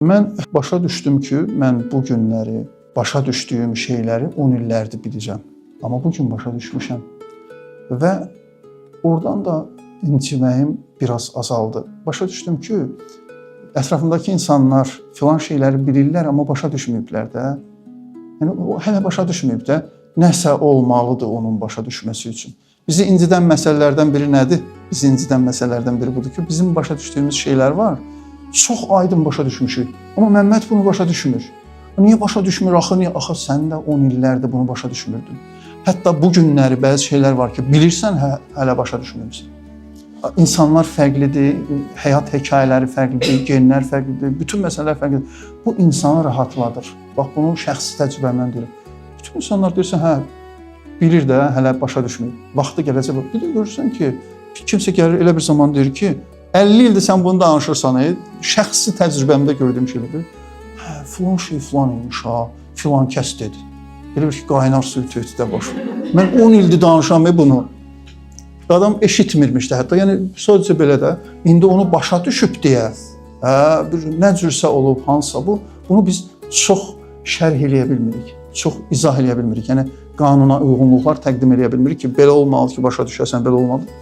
Mən başa düşdüm ki, mən bu günləri, başa düşdüyüm şeyləri 10 illərdir biləcəm. Amma bu gün başa düşmüşəm. Və oradan da inciməyim biraz azaldı. Başa düşdüm ki, ətrafımdakı insanlar filan şeyləri bilirlər, amma başa düşməyiblər də. Yəni, o hələ başa düşməyib də, nəsə olmalıdır onun başa düşməsi üçün. Bizi incidən məsələlərdən biri nədir? Bizi incidən məsələlərdən biri budur ki, bizim başa düşdüyümüz şeylər var. Çox aydın başa düşmüşük. Amma Məmməd bunu başa düşmür. Niyə başa düşmür? Axı sən də 10 illərdir bunu başa düşmürdün. Hətta bu günləri bəzi şeylər var ki, bilirsən, hələ başa düşmürsən. İnsanlar fərqlidir, həyat hekayələri fərqlidir, genlər fərqlidir, bütün məsələlər fərqlidir. Bu insanı rahatladır. Bax, bunu şəxsi təcrübəmdən deyirəm. Bütün insanlar deyirsən, bilir də, hələ başa düşmür. Vaxtı gələcək. Bir də görürsən ki, kimsə gəlir elə bir zaman deyir ki, 50 ildir sən bunu danışırsan, şəxsi təcrübəmdə gördüyüm şeydir. Filan şey filan imiş ha, filan kəs dedi. Elə bir ki, qaynar suyu tökdü də boş. Mən 10 ildir danışıram bunu. Adam eşitmirmiş də hətta. Yəni, sadəcə belə də, indi onu başa düşüb deyə, nə cürsə olub, hansısa bu, bunu biz çox şərh eləyə bilmirik, çox izah eləyə bilmirik. Yəni, qanuna uyğunluqlar təqdim eləyə bilmirik ki, belə olmalı ki, başa düşəsən, belə olmalı.